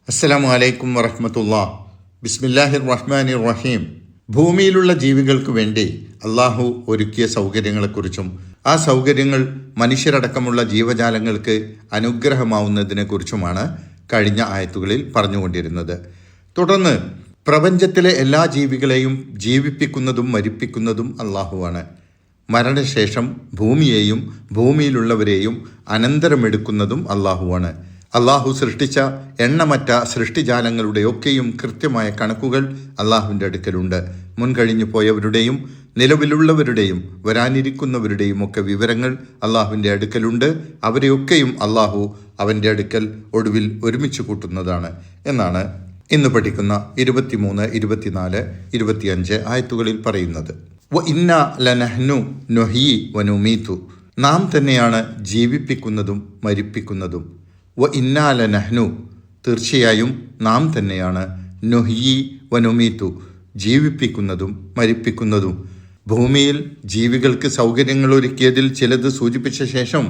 അസ്സലാമു അലൈക്കും വറഹ്മത്തുള്ളാഹ്. ബിസ്മില്ലാഹിർ റഹ്മാനിർ റഹീം. ഭൂമിയിലുള്ള ജീവികൾക്ക് വേണ്ടി അള്ളാഹു ഒരുക്കിയ സൗകര്യങ്ങളെക്കുറിച്ചും ആ സൗകര്യങ്ങൾ മനുഷ്യരടക്കമുള്ള ജീവജാലങ്ങൾക്ക് അനുഗ്രഹമാവുന്നതിനെക്കുറിച്ചുമാണ് കഴിഞ്ഞ ആയത്തുകളിൽ പറഞ്ഞുകൊണ്ടിരുന്നത്. തുടർന്ന് പ്രപഞ്ചത്തിലെ എല്ലാ ജീവികളെയും ജീവിപ്പിക്കുന്നതും മരിപ്പിക്കുന്നതും അള്ളാഹുവാണ്. മരണശേഷം ഭൂമിയെയും ഭൂമിയിലുള്ളവരെയും അനന്തരമെടുക്കുന്നതും അള്ളാഹുവാണ്. അള്ളാഹു സൃഷ്ടിച്ച എണ്ണമറ്റ സൃഷ്ടിജാലങ്ങളുടെയൊക്കെയും കൃത്യമായ കണക്കുകൾ അള്ളാഹുവിൻ്റെ അടുക്കലുണ്ട്. മുൻകഴിഞ്ഞു പോയവരുടെയും നിലവിലുള്ളവരുടെയും വരാനിരിക്കുന്നവരുടെയും ഒക്കെ വിവരങ്ങൾ അള്ളാഹുവിൻ്റെ അടുക്കലുണ്ട്. അവരെയൊക്കെയും അള്ളാഹു അവൻ്റെ അടുക്കൽ ഒടുവിൽ ഒരുമിച്ച് കൂട്ടുന്നതാണ് എന്നാണ് ഇന്ന് പഠിക്കുന്ന 23, 24, 25 ആയത്തുകളിൽ പറയുന്നത്. വ ഇന്ന ലനഹ്നു നൊഹീ വനുമീതു. നാം തന്നെയാണ് ജീവിപ്പിക്കുന്നതും മരിപ്പിക്കുന്നതും. വ ഇന്നാല നഹ്നു, തീർച്ചയായും നാം തന്നെയാണ്, നൊഹീ വനുമീതു, ജീവിപ്പിക്കുന്നതും മരിപ്പിക്കുന്നതും. ഭൂമിയിൽ ജീവികൾക്ക് സൗകര്യങ്ങൾ ഒരുക്കിയതിൽ ചിലത് സൂചിപ്പിച്ച ശേഷം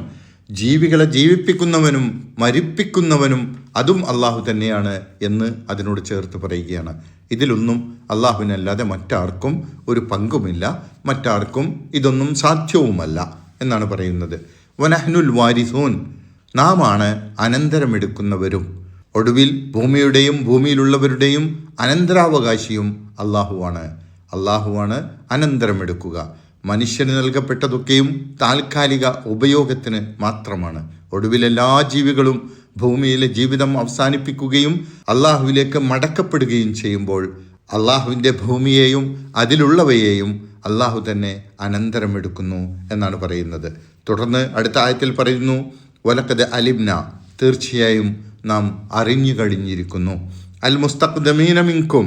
ജീവികളെ ജീവിപ്പിക്കുന്നവനും മരിപ്പിക്കുന്നവനും അതും അള്ളാഹു തന്നെയാണ് എന്ന് അതിനോട് ചേർത്ത് പറയുകയാണ്. ഇതിലൊന്നും അള്ളാഹുവിനല്ലാതെ മറ്റാർക്കും ഒരു പങ്കുമില്ല, മറ്റാർക്കും ഇതൊന്നും സാധ്യവുമല്ല എന്നാണ് പറയുന്നത്. വനഹ്നുൽ വാരിസൂൻ, നാം ആണ് അനന്തരമെടുക്കുന്നവരും. ഒടുവിൽ ഭൂമിയുടെയും ഭൂമിയിലുള്ളവരുടെയും അനന്തരാവകാശിയും അള്ളാഹുവാണ്. അള്ളാഹുവാണ് അനന്തരമെടുക്കുക. മനുഷ്യന് നൽകപ്പെട്ടതൊക്കെയും താൽക്കാലിക ഉപയോഗത്തിന് മാത്രമാണ്. ഒടുവിൽ എല്ലാ ജീവികളും ഭൂമിയിലെ ജീവിതം അവസാനിപ്പിക്കുകയും അള്ളാഹുവിലേക്ക് മടക്കപ്പെടുകയും ചെയ്യുമ്പോൾ അള്ളാഹുവിൻ്റെ ഭൂമിയെയും അതിലുള്ളവയെയും അള്ളാഹു തന്നെ അനന്തരമെടുക്കുന്നു എന്നാണ് പറയുന്നത്. തുടർന്ന് അടുത്ത ആയത്തിൽ പറയുന്നു, വലഖദ് അലിംന, തീർച്ചയായും നാം അറിഞ്ഞു കഴിഞ്ഞിരിക്കുന്നു, അൽ മുസ്തഖ്ദമീന മിൻകും,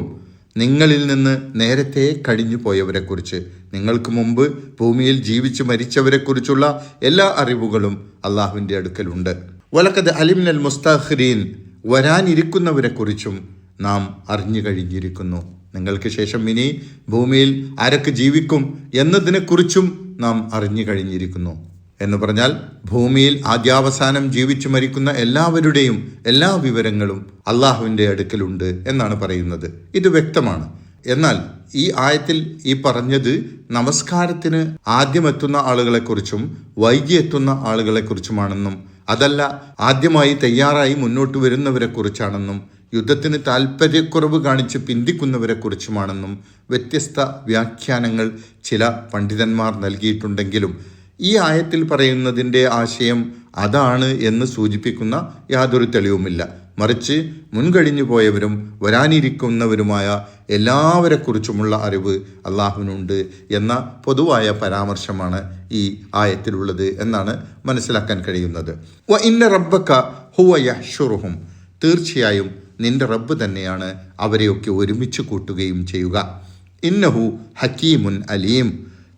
നിങ്ങളിൽ നിന്ന് നേരത്തെ കഴിഞ്ഞു പോയവരെക്കുറിച്ച്, നിങ്ങൾക്ക് മുമ്പ് ഭൂമിയിൽ ജീവിച്ച് മരിച്ചവരെക്കുറിച്ചുള്ള എല്ലാ അറിവുകളും അള്ളാഹുവിൻ്റെ അടുക്കലുണ്ട്. വലഖദ് അലിംനൽ മുസ്തഖ്രീൻ, വരാനിരിക്കുന്നവരെക്കുറിച്ചും നാം അറിഞ്ഞു കഴിഞ്ഞിരിക്കുന്നു. നിങ്ങൾക്ക് ശേഷം ഇനി ഭൂമിയിൽ ആരൊക്കെ ജീവിക്കും എന്നതിനെക്കുറിച്ചും നാം അറിഞ്ഞു കഴിഞ്ഞിരിക്കുന്നു. എന്ന് പറഞ്ഞാൽ ഭൂമിയിൽ ആദ്യാവസാനം ജീവിച്ചു മരിക്കുന്ന എല്ലാവരുടെയും എല്ലാ വിവരങ്ങളും അള്ളാഹുവിൻ്റെ അടുക്കലുണ്ട് എന്നാണ് പറയുന്നത്. ഇത് വ്യക്തമാണ്. എന്നാൽ ഈ ആയത്തിൽ ഈ പറഞ്ഞത് നമസ്കാരത്തിന് ആദ്യമെത്തുന്ന ആളുകളെക്കുറിച്ചും വൈകി എത്തുന്ന ആളുകളെക്കുറിച്ചുമാണെന്നും അതല്ല ആദ്യമായി തയ്യാറായി മുന്നോട്ട് വരുന്നവരെ കുറിച്ചാണെന്നും യുദ്ധത്തിന് താല്പര്യക്കുറവ് കാണിച്ച് പിന്തിക്കുന്നവരെ കുറിച്ചുമാണെന്നും വ്യത്യസ്ത വ്യാഖ്യാനങ്ങൾ ചില പണ്ഡിതന്മാർ നൽകിയിട്ടുണ്ടെങ്കിലും ഈ ആയത്തിൽ പറയുന്നതിൻ്റെ ആശയം അതാണ് എന്ന് സൂചിപ്പിക്കുന്ന യാതൊരു തെളിവുമില്ല. മറിച്ച് മുൻകഴിഞ്ഞു പോയവരും വരാനിരിക്കുന്നവരുമായ എല്ലാവരെക്കുറിച്ചുമുള്ള അറിവ് അള്ളാഹുവിനുണ്ട് എന്ന പൊതുവായ പരാമർശമാണ് ഈ ആയത്തിലുള്ളത് എന്നാണ് മനസ്സിലാക്കാൻ കഴിയുന്നത്. വ ഇന്ന റബ്ബക ഹുവ യഹ്ശുറുഹും, തീർച്ചയായും നിന്റെ റബ്ബ് തന്നെയാണ് അവരെയൊക്കെ ഒരുമിച്ച് കൂട്ടുകയും ചെയ്യുക. ഇന്നഹു ഹക്കീമുൻ അലീം,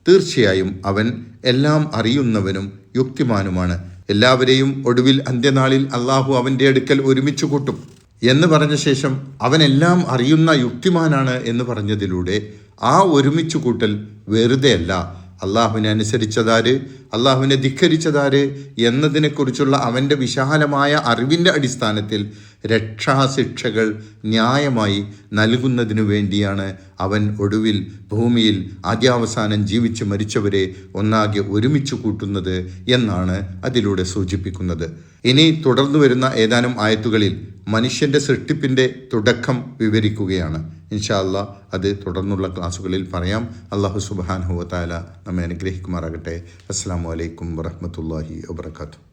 തീർച്ചയായും അവൻ എല്ലാം അറിയുന്നവനും യുക്തിമാനുമാണ്. എല്ലാവരെയും ഒടുവിൽ അന്ത്യനാളിൽ അള്ളാഹു അവൻ്റെ അടുക്കൽ ഒരുമിച്ച് കൂട്ടും എന്ന് പറഞ്ഞ ശേഷം അവനെല്ലാം അറിയുന്ന യുക്തിമാനാണ് എന്ന് പറഞ്ഞതിലൂടെ ആ ഒരുമിച്ച് കൂട്ടൽ വെറുതെയല്ല. അള്ളാഹുവിനെ അനുസരിച്ചതാര്, അള്ളാഹുവിനെ ധിക്കരിച്ചതാര് എന്നതിനെക്കുറിച്ചുള്ള അവൻ്റെ വിശാലമായ അറിവിൻ്റെ അടിസ്ഥാനത്തിൽ രക്ഷാശിക്ഷകൾ ന്യായമായി നൽകുന്നതിനു വേണ്ടിയാണ് അവൻ ഒടുവിൽ ഭൂമിയിൽ ആദ്യാവസാനം ജീവിച്ച് മരിച്ചവരെ ഒന്നാകെ ഒരുമിച്ച് കൂട്ടുന്നത് എന്നാണ് അതിലൂടെ സൂചിപ്പിക്കുന്നത്. ഇനി തുടർന്നു വരുന്ന ഏതാനും ആയത്തുകളിൽ മനുഷ്യൻ്റെ സൃഷ്ടിപ്പിൻ്റെ തുടക്കം വിവരിക്കുകയാണ്. ഇൻഷാ അല്ലാഹ് അത് തുടർന്നുള്ള ക്ലാസ്സുകളിൽ പറയാം. അല്ലാഹു സുബ്ഹാനഹു വ തആല നമ്മെ അനുഗ്രഹിക്കുമാറാകട്ടെ. അസ്സലാമു അലൈക്കും വറഹ്മത്തുള്ളാഹി വബറകാതുഹു.